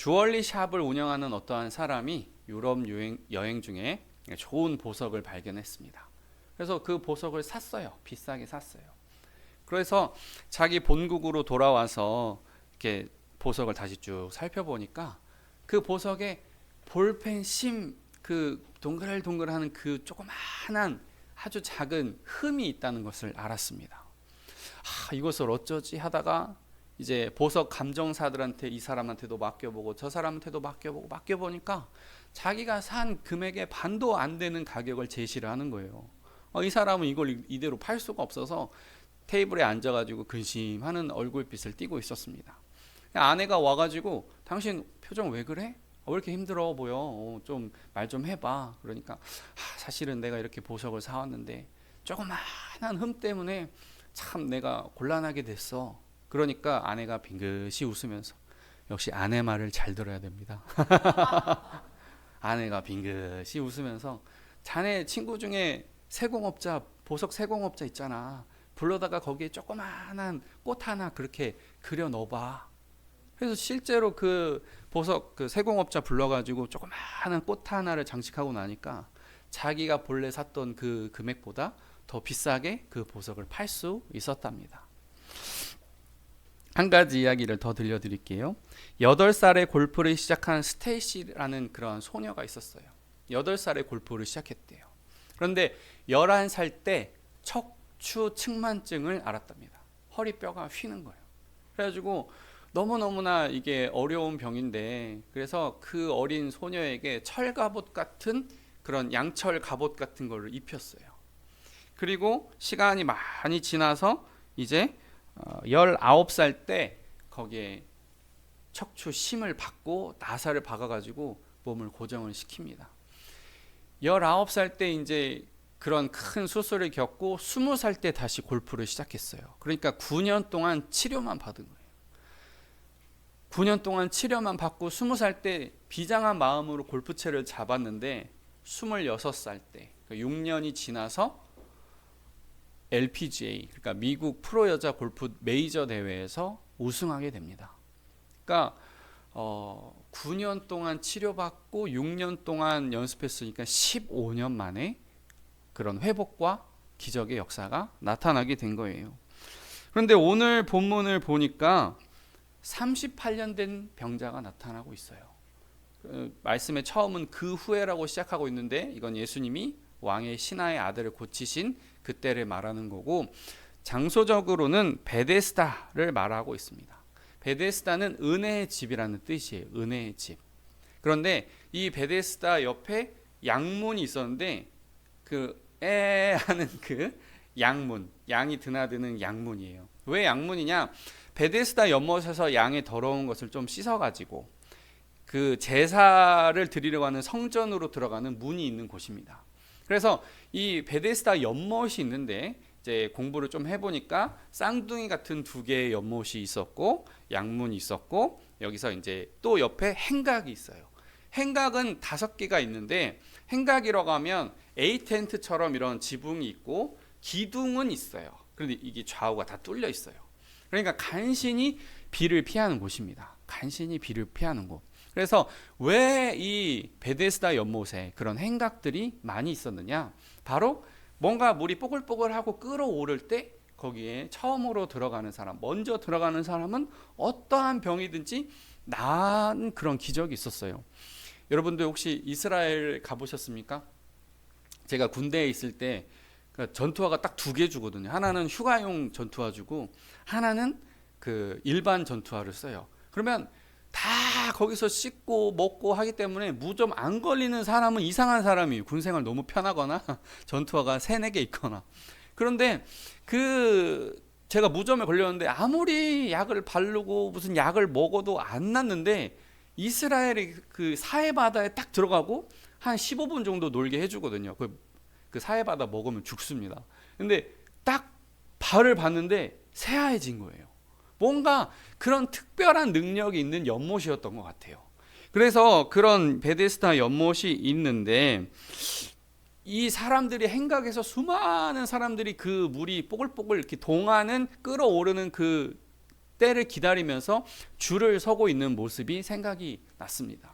주얼리 샵을 운영하는 어떠한 사람이 유럽 여행 중에 좋은 보석을 발견했습니다. 그래서 그 보석을 샀어요. 비싸게 샀어요. 그래서 자기 본국으로 돌아와서 이렇게 보석을 다시 쭉 살펴보니까 그 보석에 볼펜 심 그 동글동글하는 그 조그마한 아주 작은 흠이 있다는 것을 알았습니다. 이것을 어쩌지 하다가 이제 보석 감정사들한테 이 사람한테도 맡겨보고 저 사람한테도 맡겨보고 맡겨보니까 자기가 산 금액의 반도 안 되는 가격을 제시를 하는 거예요. 이 사람은 이걸 이대로 팔 수가 없어서 테이블에 앉아가지고 근심하는 얼굴빛을 띠고 있었습니다. 아내가 와가지고 당신 표정 왜 그래? 왜 이렇게 힘들어 보여? 좀 말 좀 해봐. 그러니까 사실은 내가 이렇게 보석을 사왔는데 조그마한 흠 때문에 참 내가 곤란하게 됐어. 그러니까 아내가 빙긋이 웃으면서 역시 아내 말을 잘 들어야 됩니다. 아내가 빙긋이 웃으면서 자네 친구 중에 세공업자 보석 세공업자 있잖아. 불러다가 거기에 조그마한 꽃 하나 그렇게 그려 넣어봐. 그래서 실제로 그 보석 그 세공업자 불러가지고 조그마한 꽃 하나를 장식하고 나니까 자기가 본래 샀던 그 금액보다 더 비싸게 그 보석을 팔 수 있었답니다. 한 가지 이야기를 더 들려드릴게요. 8살에 골프를 시작한 스테이시라는 그런 소녀가 있었어요. 8살에 골프를 시작했대요. 그런데 11살 때 척추 측만증을 알았답니다. 허리뼈가 휘는 거예요. 그래가지고 너무너무나 이게 어려운 병인데 그래서 그 어린 소녀에게 철갑옷 같은 그런 양철 갑옷 같은 거를 입혔어요. 그리고 시간이 많이 지나서 이제 19살 때 거기에 척추 심을 받고 나사를 박아가지고 몸을 고정을 시킵니다. 19살 때 이제 그런 큰 수술을 겪고 20살 때 다시 골프를 시작했어요. 그러니까 9년 동안 치료만 받은 거예요. 9년 동안 치료만 받고 20살 때 비장한 마음으로 골프채를 잡았는데 26살 때 6년이 지나서 LPGA 그러니까 미국 프로 여자 골프 메이저 대회에서 우승하게 됩니다. 그러니까 9년 동안 치료받고 6년 동안 연습했으니까 15년 만에 그런 회복과 기적의 역사가 나타나게 된 거예요. 그런데 오늘 본문을 보니까 38년 된 병자가 나타나고 있어요. 말씀의 처음은 그 후에라고 시작하고 있는데 이건 예수님이 왕의 신하의 아들을 고치신 그때를 말하는 거고 장소적으로는 베데스다를 말하고 있습니다. 베데스다는 은혜의 집이라는 뜻이에요. 은혜의 집. 그런데 이 베데스다 옆에 양문이 있었는데 그 하는 그 양문, 양이 드나드는 양문이에요. 왜 양문이냐? 베데스다 연못에서 양의 더러운 것을 좀 씻어가지고 그 제사를 드리려고 하는 성전으로 들어가는 문이 있는 곳입니다. 그래서 이 베데스다 연못이 있는데 이제 공부를 좀 해보니까 쌍둥이 같은 두 개의 연못이 있었고 양문이 있었고 여기서 이제 또 옆에 행각이 있어요. 행각은 5개가 있는데 행각이라고 하면 A 텐트처럼 이런 지붕이 있고 기둥은 있어요. 그런데 이게 좌우가 다 뚫려 있어요. 그러니까 간신히 비를 피하는 곳입니다. 간신히 비를 피하는 곳. 그래서 왜 이 베데스다 연못에 그런 행각들이 많이 있었느냐? 바로 뭔가 물이 뽀글뽀글하고 끓어오를 때 거기에 처음으로 들어가는 사람, 먼저 들어가는 사람은 어떠한 병이든지 나은 그런 기적이 있었어요. 여러분들 혹시 이스라엘 가보셨습니까? 제가 군대에 있을 때 전투화가 딱 2개 주거든요. 하나는 휴가용 전투화 주고 하나는 그 일반 전투화를 써요. 그러면 다 거기서 씻고 먹고 하기 때문에 무좀 안 걸리는 사람은 이상한 사람이에요. 군생활 너무 편하거나 전투화가 3-4개 있거나. 그런데 제가 무좀에 걸렸는데 아무리 약을 바르고 무슨 약을 먹어도 안 낫는데 이스라엘의 그 사해바다에 딱 들어가고 한 15분 정도 놀게 해주거든요. 그 사해바다 먹으면 죽습니다. 근데 딱 발을 봤는데 새하얘진 거예요. 뭔가 그런 특별한 능력이 있는 연못이었던 것 같아요. 그래서 그런 베데스다 연못이 있는데 이 사람들이 행각에서 수많은 사람들이 그 물이 뽀글뽀글 이렇게 동하는 끓어오르는 그 때를 기다리면서 줄을 서고 있는 모습이 생각이 났습니다.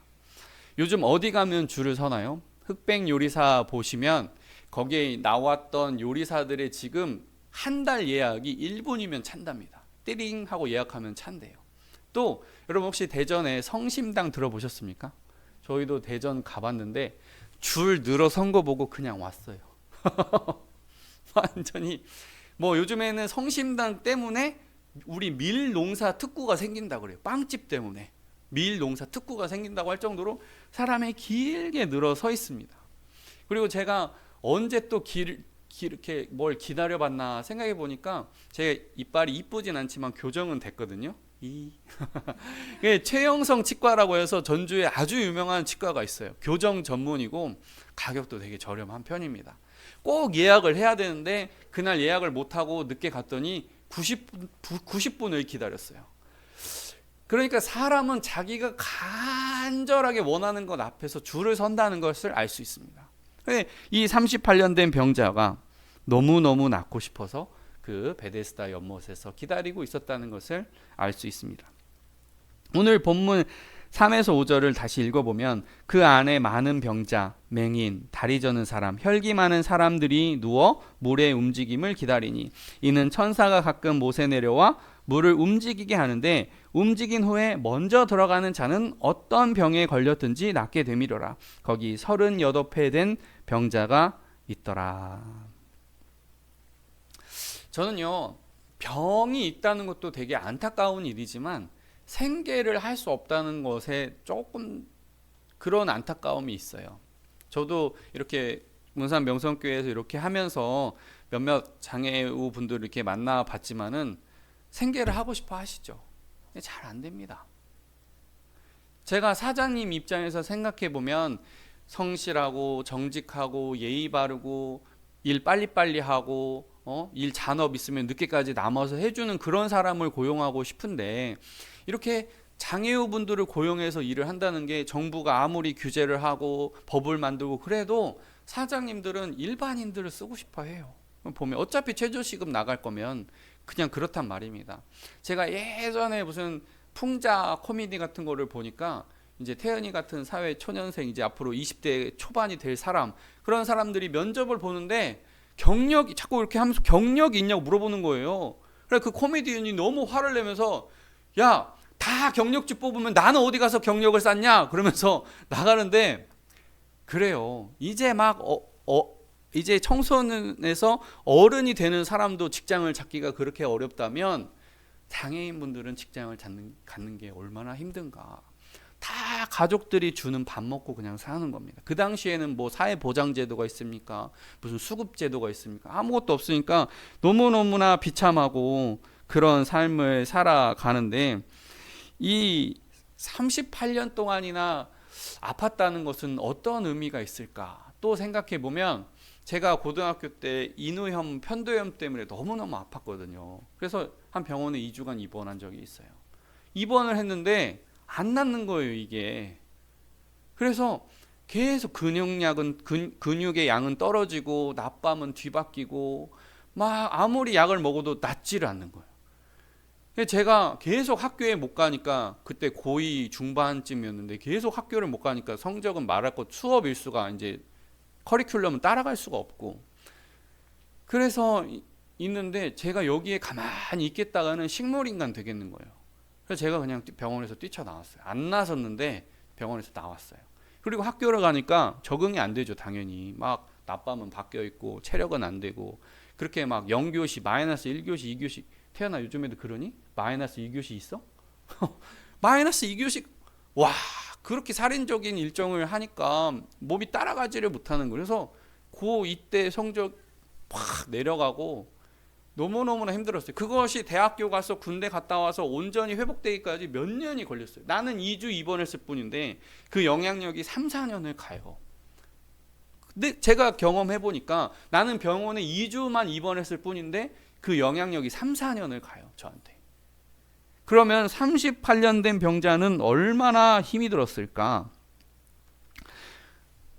요즘 어디 가면 줄을 서나요? 흑백 요리사 보시면 거기에 나왔던 요리사들의 지금 한 달 예약이 1분이면 찬답니다. 띠링 하고 예약하면 찬대요. 또 여러분 혹시 대전에 성심당 들어보셨습니까? 저희도 대전 가봤는데 줄 늘어선 거 보고 그냥 왔어요. 완전히 뭐 요즘에는 성심당 때문에 우리 밀농사 특구가 생긴다 그래요. 빵집 때문에 밀농사 특구가 생긴다고 할 정도로 사람이 길게 늘어서 있습니다. 그리고 제가 언제 또 이렇게 뭘 기다려봤나 생각해 보니까 제 이빨이 이쁘진 않지만 교정은 됐거든요. 최영성 치과라고 해서 전주에 아주 유명한 치과가 있어요. 교정 전문이고 가격도 되게 저렴한 편입니다. 꼭 예약을 해야 되는데 그날 예약을 못하고 늦게 갔더니 90분을 기다렸어요. 그러니까 사람은 자기가 간절하게 원하는 것 앞에서 줄을 선다는 것을 알 수 있습니다. 이 38년 된 병자가 너무너무 낫고 싶어서 그 베데스다 연못에서 기다리고 있었다는 것을 알 수 있습니다. 오늘 본문 3에서 5절을 다시 읽어보면 그 안에 많은 병자, 맹인, 다리 저는 사람, 혈기 많은 사람들이 누워 물의 움직임을 기다리니 이는 천사가 가끔 못에 내려와 물을 움직이게 하는데 움직인 후에 먼저 들어가는 자는 어떤 병에 걸렸든지 낫게 되미려라. 거기 38회 된 병자가 있더라. 저는요, 병이 있다는 것도 되게 안타까운 일이지만 생계를 할 수 없다는 것에 조금 그런 안타까움이 있어요. 저도 이렇게 문산 명성교회에서 이렇게 하면서 몇몇 장애우 분들 이렇게 만나봤지만은 생계를 하고 싶어 하시죠. 잘 안 됩니다. 제가 사장님 입장에서 생각해 보면 성실하고 정직하고 예의 바르고 일 빨리빨리 하고 일 잔업 있으면 늦게까지 남아서 해주는 그런 사람을 고용하고 싶은데 이렇게 장애우 분들을 고용해서 일을 한다는 게 정부가 아무리 규제를 하고 법을 만들고 그래도 사장님들은 일반인들을 쓰고 싶어 해요. 보면 어차피 최저시급 나갈 거면 그냥 그렇단 말입니다. 제가 예전에 무슨 풍자 코미디 같은 거를 보니까 이제 태연이 같은 사회 초년생 이제 앞으로 20대 초반이 될 사람 그런 사람들이 면접을 보는데 경력이 자꾸 이렇게 하면서 경력이 있냐고 물어보는 거예요. 그래 그 코미디언이 너무 화를 내면서 야, 다 경력직 뽑으면 나는 어디 가서 경력을 쌓냐 그러면서 나가는데 그래요. 이제 막 이제 청소년에서 어른이 되는 사람도 직장을 찾기가 그렇게 어렵다면 장애인분들은 직장을 갖는 게 얼마나 힘든가. 다 가족들이 주는 밥 먹고 그냥 사는 겁니다. 그 당시에는 뭐 사회보장제도가 있습니까? 무슨 수급제도가 있습니까? 아무것도 없으니까 너무너무나 비참하고 그런 삶을 살아가는데 이 38년 동안이나 아팠다는 것은 어떤 의미가 있을까? 또 생각해 보면 제가 고등학교 때 인후염, 편도염 때문에 너무너무 아팠거든요. 그래서 한 병원에 2주간 입원한 적이 있어요. 입원을 했는데 안 낫는 거예요, 이게. 그래서 계속 근육의 양은 떨어지고 낮밤은 뒤바뀌고 막 아무리 약을 먹어도 낫지를 않는 거예요. 제가 계속 학교에 못 가니까 그때 고2 중반쯤이었는데 계속 학교를 못 가니까 성적은 말할 것 수업 일수가 이제 커리큘럼은 따라갈 수가 없고 그래서 있는데 제가 여기에 가만히 있겠다가는 식물인간 되겠는 거예요. 그래서 제가 그냥 병원에서 뛰쳐나왔어요. 안 나섰는데 병원에서 나왔어요. 그리고 학교를 가니까 적응이 안 되죠. 당연히 막 낮밤은 바뀌어 있고 체력은 안 되고 그렇게 막 0교시, 마이너스 1교시, 2교시 태어나 요즘에도 그러니? 마이너스 2교시 있어? 마이너스 2교시 와 그렇게 살인적인 일정을 하니까 몸이 따라가지를 못하는 거예요. 그래서 고2 때 성적 확 내려가고 너무너무나 힘들었어요. 그것이 대학교 가서 군대 갔다 와서 온전히 회복되기까지 몇 년이 걸렸어요. 나는 2주 입원했을 뿐인데 그 영향력이 3, 4년을 가요. 근데 제가 경험해 보니까 나는 병원에 2주만 입원했을 뿐인데 그 영향력이 3, 4년을 가요. 저한테. 그러면 38년 된 병자는 얼마나 힘이 들었을까?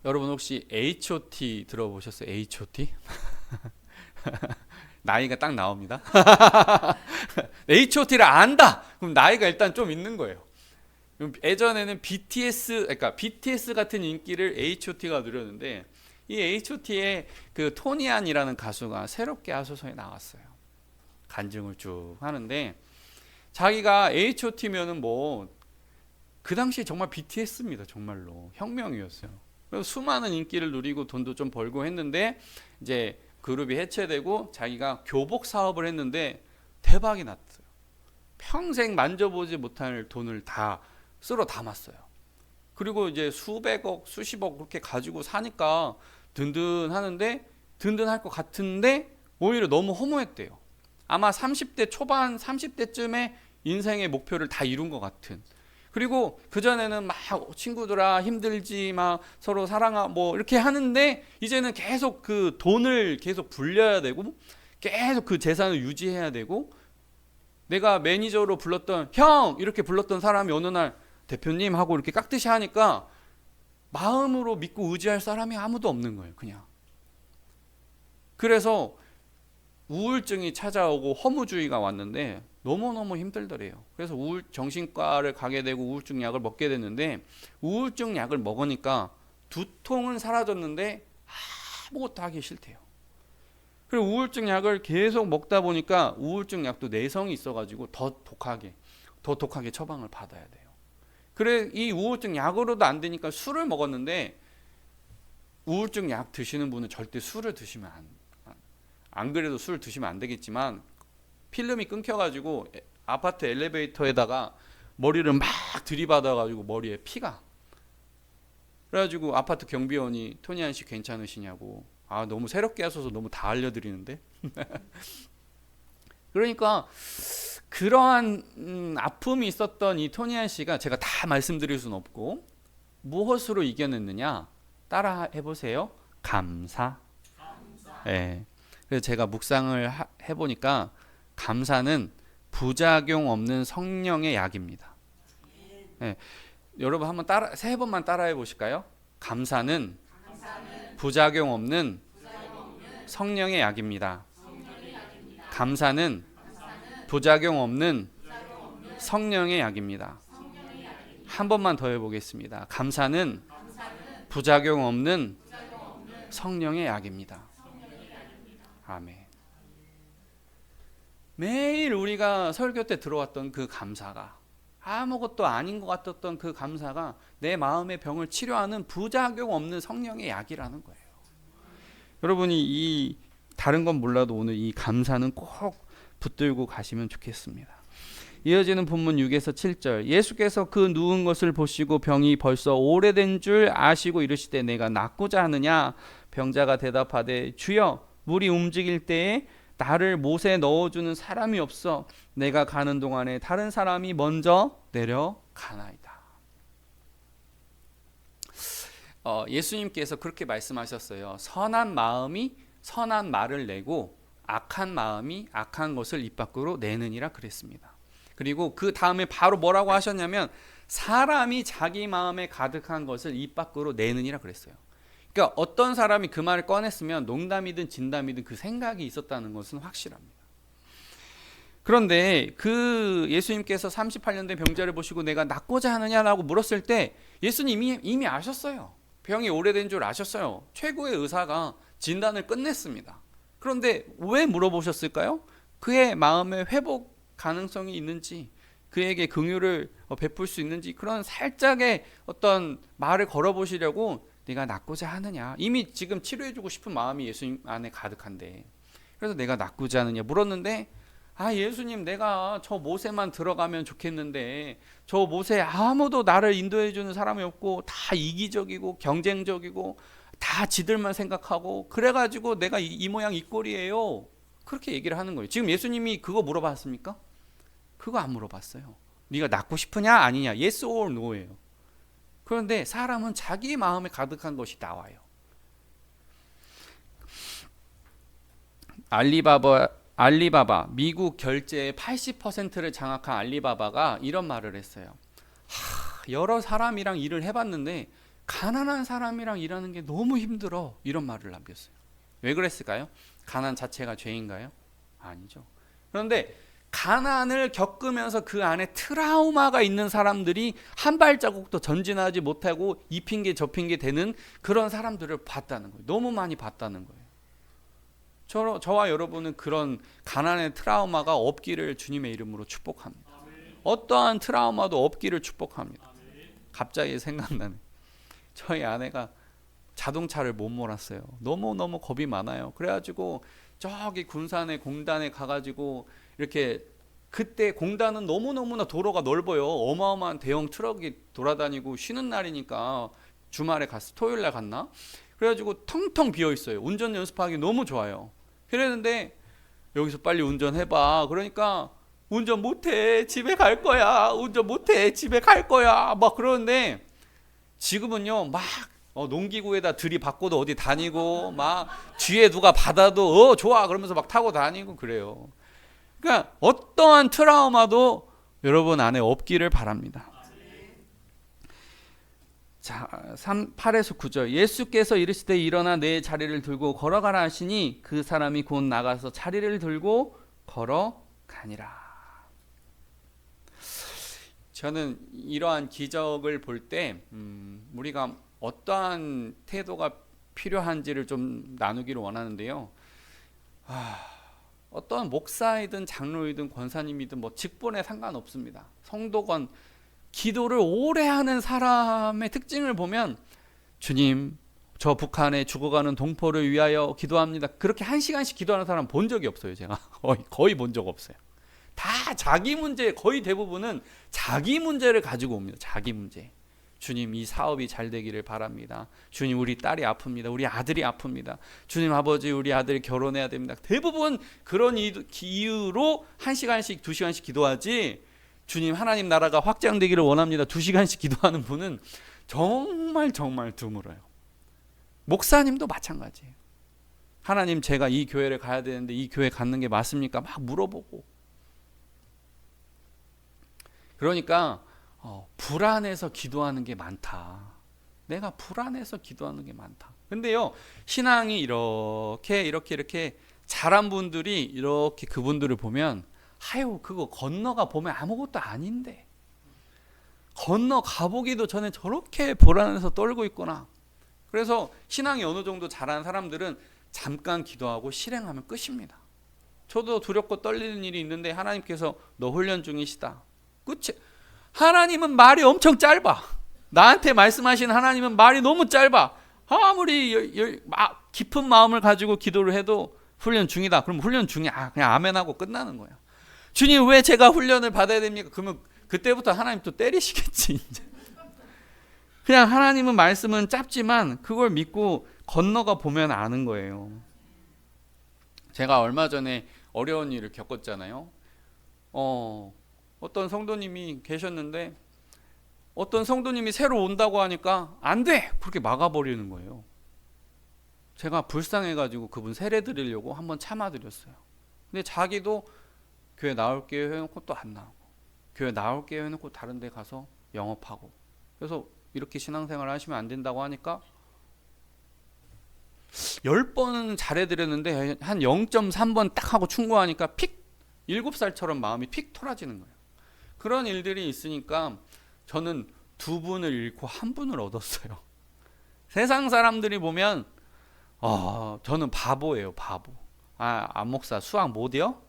여러분 혹시 H.O.T 들어보셨어요? H.O.T? 나이가 딱 나옵니다. H.O.T를 안다. 그럼 나이가 일단 좀 있는 거예요. 예전에는 그러니까 BTS 같은 인기를 H.O.T가 누렸는데 이 H.O.T의 그 토니안이라는 가수가 새롭게 하소서에 나왔어요. 간증을 쭉 하는데 자기가 H.O.T면은 뭐 그 당시에 정말 BTS입니다. 정말로 혁명이었어요. 그래서 수많은 인기를 누리고 돈도 좀 벌고 했는데 이제 그룹이 해체되고 자기가 교복 사업을 했는데 대박이 났어요. 평생 만져보지 못할 돈을 다 쓸어 담았어요. 그리고 이제 수백억, 수십억 그렇게 가지고 사니까 든든하는데 든든할 것 같은데 오히려 너무 허무했대요. 아마 30대 초반, 30대쯤에 인생의 목표를 다 이룬 것 같은. 그리고 그전에는 막 친구들아 힘들지 막 서로 사랑하 뭐 이렇게 하는데 이제는 계속 그 돈을 계속 불려야 되고 계속 그 재산을 유지해야 되고 내가 매니저로 불렀던 형 이렇게 불렀던 사람이 어느 날 대표님 하고 이렇게 깍듯이 하니까 마음으로 믿고 의지할 사람이 아무도 없는 거예요. 그냥. 그래서 우울증이 찾아오고 허무주의가 왔는데 너무너무 힘들더래요. 그래서 정신과를 가게 되고 우울증 약을 먹게 됐는데 우울증 약을 먹으니까 두통은 사라졌는데 아무것도 하기 싫대요. 그리고 우울증 약을 계속 먹다 보니까 우울증 약도 내성이 있어가지고 더 독하게 처방을 받아야 돼요. 그래 이 우울증 약으로도 안 되니까 술을 먹었는데 우울증 약 드시는 분은 절대 술을 드시면 안 그래도 술 드시면 안 되겠지만 필름이 끊겨가지고 아파트 엘리베이터에다가 머리를 막 들이받아가지고 머리에 피가. 그래가지고 아파트 경비원이 토니안 씨 괜찮으시냐고. 아 너무 새롭게 하셔서 너무 다 알려드리는데. 그러니까 그러한 아픔이 있었던 이 토니안 씨가 제가 다 말씀드릴 수는 없고 무엇으로 이겨냈느냐 따라 해보세요. 감사. 네. 그래서 제가 묵상을 해보니까 감사는 부작용 없는 성령의 약입니다. 네. 여러분 한번 세 번만 따라해 보실까요? 감사는 부작용 없는 성령의 약입니다. 감사는 부작용 없는 성령의 약입니다. 한 번만 더 해보겠습니다. 감사는 부작용 없는 성령의 약입니다. 아멘. 매일 우리가 설교 때 들어왔던 그 감사가 아무것도 아닌 것 같았던 그 감사가 내 마음의 병을 치료하는 부작용 없는 성령의 약이라는 거예요. 여러분이 이 다른 건 몰라도 오늘 이 감사는 꼭 붙들고 가시면 좋겠습니다. 이어지는 본문 6에서 7절 예수께서 그 누운 것을 보시고 병이 벌써 오래된 줄 아시고 이르시되 내가 낫고자 하느냐 병자가 대답하되 주여 물이 움직일 때에 나를 못에 넣어주는 사람이 없어 내가 가는 동안에 다른 사람이 먼저 내려가나이다. 예수님께서 그렇게 말씀하셨어요. 선한 마음이 선한 말을 내고 악한 마음이 악한 것을 입 밖으로 내느니라 그랬습니다. 그리고 그 다음에 바로 뭐라고 하셨냐면 사람이 자기 마음에 가득한 것을 입 밖으로 내느니라 그랬어요. 그러니까 어떤 사람이 그 말을 꺼냈으면 농담이든 진담이든 그 생각이 있었다는 것은 확실합니다. 그런데 그 예수님께서 38년 된 병자를 보시고 내가 낫고자 하느냐라고 물었을 때 예수님이 이미 아셨어요. 병이 오래된 줄 아셨어요. 최고의 의사가 진단을 끝냈습니다. 그런데 왜 물어보셨을까요? 그의 마음의 회복 가능성이 있는지 그에게 긍휼을 베풀 수 있는지 그런 살짝의 어떤 말을 걸어보시려고 내가 낫고자 하느냐. 이미 지금 치료해주고 싶은 마음이 예수님 안에 가득한데 그래서 내가 낫고자 하느냐 물었는데 예수님 내가 저 못에만 들어가면 좋겠는데 저 못에 아무도 나를 인도해주는 사람이 없고 다 이기적이고 경쟁적이고 다 지들만 생각하고 그래가지고 내가 이 모양 이 꼴이에요. 그렇게 얘기를 하는 거예요. 지금 예수님이 그거 물어봤습니까? 그거 안 물어봤어요. 네가 낫고 싶으냐 아니냐 yes or no예요. 그런데 사람은 자기 마음에 가득한 것이 나와요. 알리바바 미국 결제의 80%를 장악한 알리바바가 이런 말을 했어요. 여러 사람이랑 일을 해봤는데 가난한 사람이랑 일하는 게 너무 힘들어. 이런 말을 남겼어요. 왜 그랬을까요? 가난 자체가 죄인가요? 아니죠. 그런데 가난을 겪으면서 그 안에 트라우마가 있는 사람들이 한 발자국도 전진하지 못하고 이 핑계 저 핑계 되는 그런 사람들을 봤다는 거예요. 너무 많이 봤다는 거예요. 저와 여러분은 그런 가난의 트라우마가 없기를 주님의 이름으로 축복합니다. 어떠한 트라우마도 없기를 축복합니다. 갑자기 생각나네. 저희 아내가 자동차를 못 몰았어요. 너무너무 겁이 많아요. 그래가지고 저기 군산에 공단에 가가지고 이렇게, 그때 공단은 너무너무나 도로가 넓어요. 어마어마한 대형 트럭이 돌아다니고 쉬는 날이니까 주말에 갔어. 토요일 날 갔나? 그래가지고 텅텅 비어 있어요. 운전 연습하기 너무 좋아요. 그랬는데 여기서 빨리 운전해봐. 그러니까 운전 못해. 집에 갈 거야. 운전 못해. 집에 갈 거야. 막 그러는데 지금은요, 막 농기구에다 들이받고도 어디 다니고, 막 뒤에 누가 받아도 좋아 그러면서 막 타고 다니고 그래요. 그러니까 어떠한 트라우마도 여러분 안에 없기를 바랍니다. 자, 8에서 9절. 예수께서 이르시되 일어나 내 자리를 들고 걸어가라 하시니 그 사람이 곧 나가서 자리를 들고 걸어가니라. 저는 이러한 기적을 볼 때 우리가 어떠한 태도가 필요한지를 좀 나누기를 원하는데요. 어떤 목사이든 장로이든 권사님이든 뭐 직분에 상관없습니다. 성도건 기도를 오래 하는 사람의 특징을 보면, 주님 저 북한에 죽어가는 동포를 위하여 기도합니다. 그렇게 1시간씩 기도하는 사람 본 적이 없어요. 제가 거의 본 적 없어요. 다 자기 문제, 거의 대부분은 자기 문제를 가지고 옵니다. 자기 문제. 주님 이 사업이 잘 되기를 바랍니다. 주님 우리 딸이 아픕니다. 우리 아들이 아픕니다. 주님 아버지 우리 아들이 결혼해야 됩니다. 대부분 그런 이유로 1시간씩 2시간씩 기도하지, 주님 하나님 나라가 확장되기를 원합니다. 2시간씩 기도하는 분은 정말 드물어요. 목사님도 마찬가지예요. 하나님 제가 이 교회를 가야 되는데 이 교회 갖는 게 맞습니까? 막 물어보고. 그러니까 불안해서 기도하는 게 많다. 내가 불안해서 기도하는 게 많다. 근데요, 신앙이 이렇게 잘한 분들이 이렇게 그분들을 보면, 아유 그거 건너가 보면 아무것도 아닌데, 건너가 보기도 전에 저렇게 불안해서 떨고 있구나. 그래서 신앙이 어느 정도 잘한 사람들은 잠깐 기도하고 실행하면 끝입니다. 저도 두렵고 떨리는 일이 있는데 하나님께서 너 훈련 중이시다. 끝이. 하나님은 말이 엄청 짧아. 나한테 말씀하신 하나님은 말이 너무 짧아. 아무리 깊은 마음을 가지고 기도를 해도 훈련 중이다. 그럼 훈련 중에 그냥 아멘하고 끝나는 거야. 주님 왜 제가 훈련을 받아야 됩니까? 그러면 그때부터 하나님 또 때리시겠지. 이제. 그냥 하나님은 말씀은 짧지만 그걸 믿고 건너가 보면 아는 거예요. 제가 얼마 전에 어려운 일을 겪었잖아요. 어떤 성도님이 계셨는데 어떤 성도님이 새로 온다고 하니까 안 돼! 그렇게 막아버리는 거예요. 제가 불쌍해가지고 그분 세례 드리려고 한번 참아드렸어요. 근데 자기도 교회 나올게요 해놓고 또 안 나오고, 교회 나올게요 해놓고 다른 데 가서 영업하고, 그래서 이렇게 신앙생활을 하시면 안 된다고 하니까 10번은 잘해드렸는데 한 0.3번 딱 하고 충고하니까 픽 7살처럼 마음이 픽 토라지는 거예요. 그런 일들이 있으니까 저는 2분을 잃고 1분을 얻었어요. 세상 사람들이 보면 저는 바보예요. 바보. 안 목사 수학 못해요?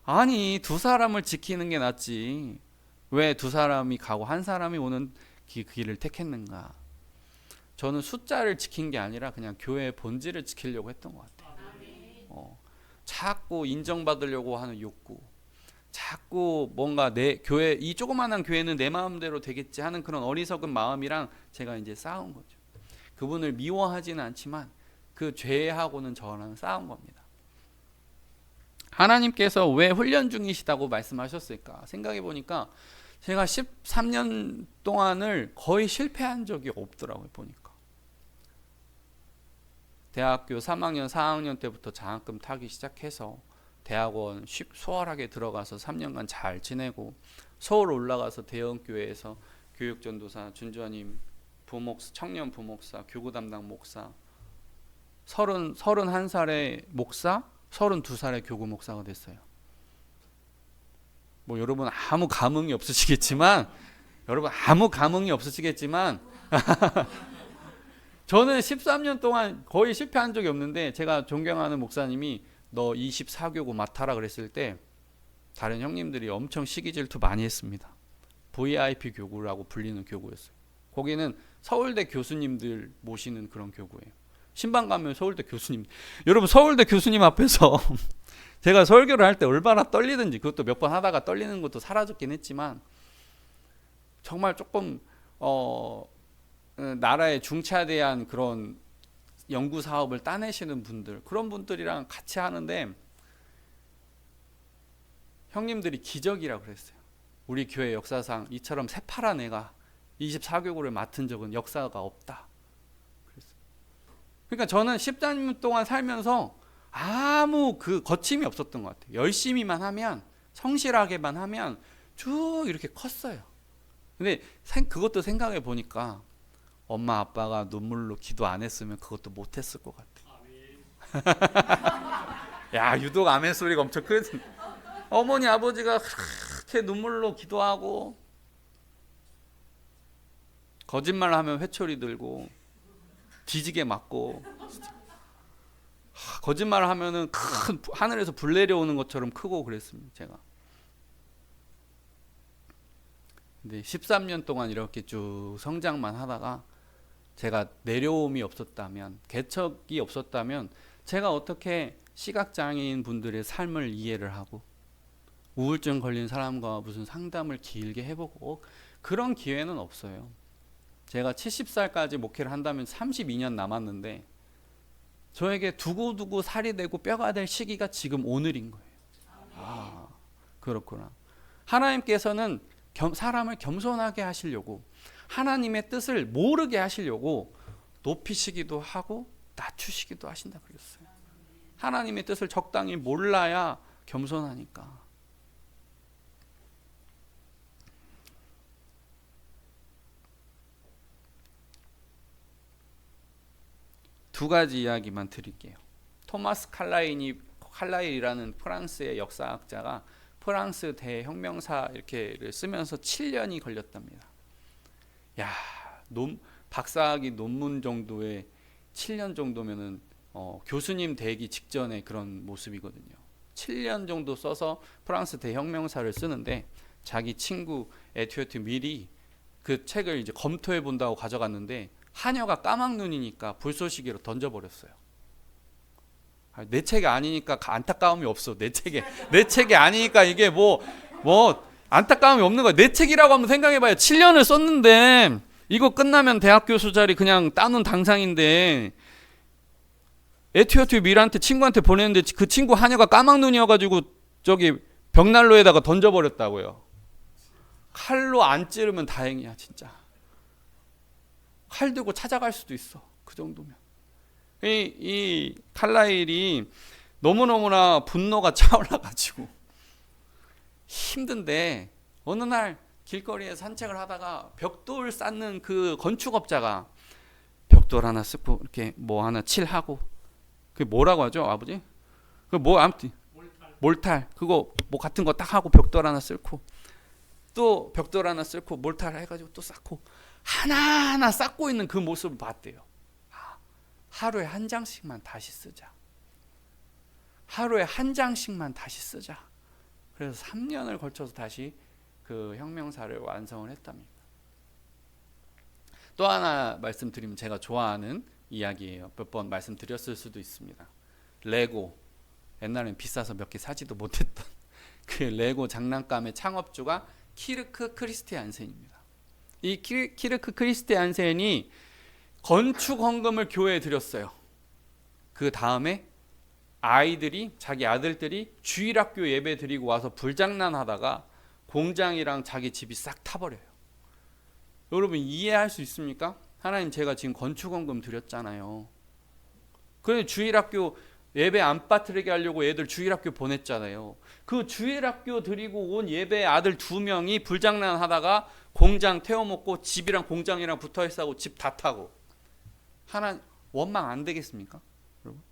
아니 2사람을 지키는 게 낫지. 왜 2사람이 가고 1사람이 오는 그 길을 택했는가. 저는 숫자를 지킨 게 아니라 그냥 교회의 본질을 지키려고 했던 것 같아요. 자꾸 인정받으려고 하는 욕구, 자꾸 뭔가 내 교회, 이 조그마한 교회는 내 마음대로 되겠지 하는 그런 어리석은 마음이랑 제가 이제 싸운 거죠. 그분을 미워하지는 않지만 그 죄하고는 저랑 싸운 겁니다. 하나님께서 왜 훈련 중이시다고 말씀하셨을까 생각해 보니까 제가 13년 동안을 거의 실패한 적이 없더라고요. 보니까 대학교 3학년 4학년 때부터 장학금 타기 시작해서 대학원 수월하게 들어가서 3년간 잘 지내고, 서울 올라가서 대형교회에서 교육전도사, 준주님, 부목사, 청년 부목사, 교구 담당 목사, 31살의 목사, 32살의 교구 목사가 됐어요. 뭐 여러분 아무 감흥이 없으시겠지만 저는 13년 동안 거의 실패한 적이 없는데, 제가 존경하는 목사님이 너 24교구 맡아라 그랬을 때 다른 형님들이 엄청 시기 질투 많이 했습니다. VIP 교구라고 불리는 교구였어요. 거기는 서울대 교수님들 모시는 그런 교구예요. 신방 가면 서울대 교수님, 여러분 서울대 교수님 앞에서 제가 설교를 할 때 얼마나 떨리든지, 그것도 몇 번 하다가 떨리는 것도 사라졌긴 했지만, 정말 조금 나라의 중차대한 그런 연구 사업을 따내시는 분들, 그런 분들이랑 같이 하는데 형님들이 기적이라고 그랬어요. 우리 교회 역사상 이처럼 새파란 애가 24교구를 맡은 적은 역사가 없다. 그러니까 저는 14년 동안 살면서 아무 그 거침이 없었던 것 같아요. 열심히만 하면, 성실하게만 하면 쭉 이렇게 컸어요. 근데 그것도 생각해 보니까 엄마 아빠가 눈물로 기도 안 했으면 그것도 못 했을 것 같아. 야, 유독 아멘 소리가 엄청 크지. 어머니 아버지가 그렇게 눈물로 기도하고, 거짓말하면 회초리 들고 뒤지게 맞고, 거짓말하면은 큰 하늘에서 불 내려오는 것처럼 크고 그랬습니다. 제가. 근데 13년 동안 이렇게 쭉 성장만 하다가 제가 내려옴이 없었다면, 개척이 없었다면, 제가 어떻게 시각장애인 분들의 삶을 이해를 하고 우울증 걸린 사람과 무슨 상담을 길게 해보고, 그런 기회는 없어요. 제가 70살까지 목회를 한다면 32년 남았는데 저에게 두고두고 살이 되고 뼈가 될 시기가 지금 오늘인 거예요. 아, 그렇구나. 하나님께서는 사람을 겸손하게 하시려고, 하나님의 뜻을 모르게 하시려고 높이시기도 하고 낮추시기도 하신다 그랬어요. 하나님의 뜻을 적당히 몰라야 겸손하니까. 두 가지 이야기만 드릴게요. 토마스 칼라일이라는 프랑스의 역사학자가 프랑스 대혁명사 이렇게를 쓰면서 7년이 걸렸답니다. 야, 박사학위 논문 정도의 7년 정도면은 교수님 되기 직전의 그런 모습이거든요. 7년 정도 써서 프랑스 대혁명사를 쓰는데, 자기 친구 에튜어트 밀이 그 책을 이제 검토해 본다고 가져갔는데 하녀가 까막눈이니까 불쏘시개로 던져버렸어요. 내 책이 아니니까 안타까움이 없어. 내 책이 아니니까 이게 뭐 안타까움이 없는 거야. 내 책이라고 한번 생각해봐요. 7년을 썼는데 이거 끝나면 대학 교수 자리 그냥 따놓은 당상인데, 에튜어트 밀한테 친구한테 보냈는데 그 친구 하녀가 까막눈이어가지고 저기 벽난로에다가 던져버렸다고요. 칼로 안 찌르면 다행이야. 진짜 칼 들고 찾아갈 수도 있어. 그 정도면. 이 칼라일이 너무너무나 분노가 차올라가지고 힘든데, 어느 날 길거리에 산책을 하다가 벽돌 쌓는 그 건축업자가 벽돌 하나 쓰고 이렇게 뭐 하나 칠하고, 그게 뭐라고 하죠, 아버지? 그 뭐 아무튼 몰탈 그거 뭐 같은 거 딱 하고 벽돌 하나 쓸고 또 벽돌 하나 쓸고 몰탈 해가지고 또 쌓고 하나하나 쌓고 있는 그 모습을 봤대요. 하루에 한 장씩만 다시 쓰자. 하루에 한 장씩만 다시 쓰자. 그래서 3년을 걸쳐서 다시 그 혁명사를 완성을 했답니다. 또 하나 말씀드리면, 제가 좋아하는 이야기예요. 몇 번 말씀드렸을 수도 있습니다. 레고, 옛날엔 비싸서 몇 개 사지도 못했던 그 레고 장난감의 창업주가 키르크 크리스티안센입니다. 이 키르크 크리스티안센이 건축 헌금을 교회에 드렸어요. 그 다음에 자기 아들들이 주일학교 예배 드리고 와서 불장난하다가 공장이랑 자기 집이 싹 타버려요. 여러분 이해할 수 있습니까? 하나님, 제가 지금 건축 헌금 드렸잖아요. 그래서 주일학교 예배 안 빠뜨리게 하려고 애들 주일학교 보냈잖아요. 그 주일학교 드리고 온 예배 아들 2명이 불장난하다가 공장 태워먹고 집이랑 공장이랑 붙어있어 집 다 타고, 하나님 원망 안 되겠습니까? 여러분,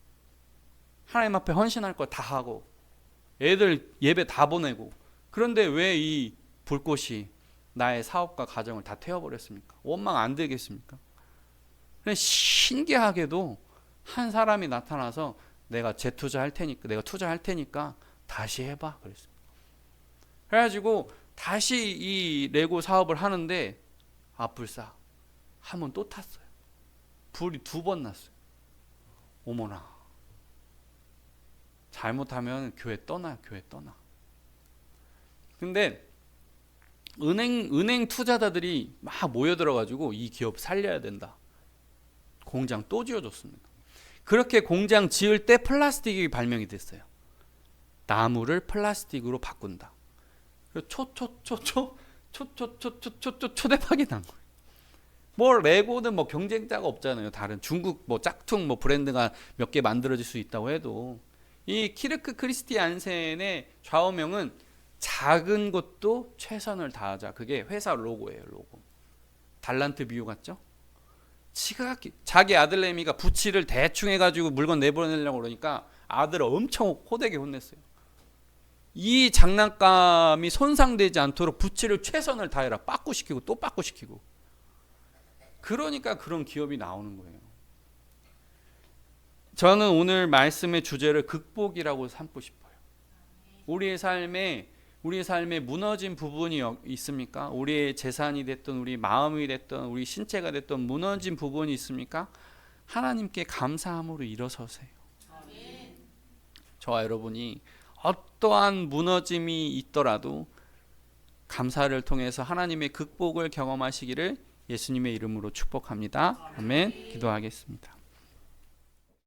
하나님 앞에 헌신할 거 다 하고 애들 예배 다 보내고 그런데 왜 이 불꽃이 나의 사업과 가정을 다 태워버렸습니까? 원망 안 되겠습니까? 신기하게도 한 사람이 나타나서 내가 재투자할 테니까, 내가 투자할 테니까 다시 해봐 그랬습니다. 그래가지고 다시 이 레고 사업을 하는데 불사 한 번 또 탔어요. 불이 2번 났어요. 어머나, 잘못하면 교회 떠나요. 교회 떠나. 근데 은행 투자자들이 막 모여들어가지고 이 기업 살려야 된다. 공장 또 지어줬습니다. 그렇게 공장 지을 때 플라스틱이 발명이 됐어요. 나무를 플라스틱으로 바꾼다. 초대박이 난 거예요. 뭐 레고는 뭐 경쟁자가 없잖아요. 다른 중국 뭐 짝퉁 뭐 브랜드가 몇 개 만들어질 수 있다고 해도 이 키르크 크리스티안센의 좌우명은 작은 것도 최선을 다하자. 그게 회사 로고예요. 로고. 달란트 비유 같죠? 자기 아들내미가 부치를 대충 해가지고 물건 내보내려고 그러니까 아들을 엄청 호되게 혼냈어요. 이 장난감이 손상되지 않도록 부치를 최선을 다해라. 빠꾸시키고 또 빠꾸시키고. 그러니까 그런 기업이 나오는 거예요. 저는 오늘 말씀의 주제를 극복이라고 삼고 싶어요. 우리의 삶에 무너진 부분이 있습니까? 우리의 재산이 됐든 우리 마음이 됐든 우리 신체가 됐든 무너진 부분이 있습니까? 하나님께 감사함으로 일어서세요. 저와 여러분이 어떠한 무너짐이 있더라도 감사를 통해서 하나님의 극복을 경험하시기를 예수님의 이름으로 축복합니다. 아멘. 기도하겠습니다.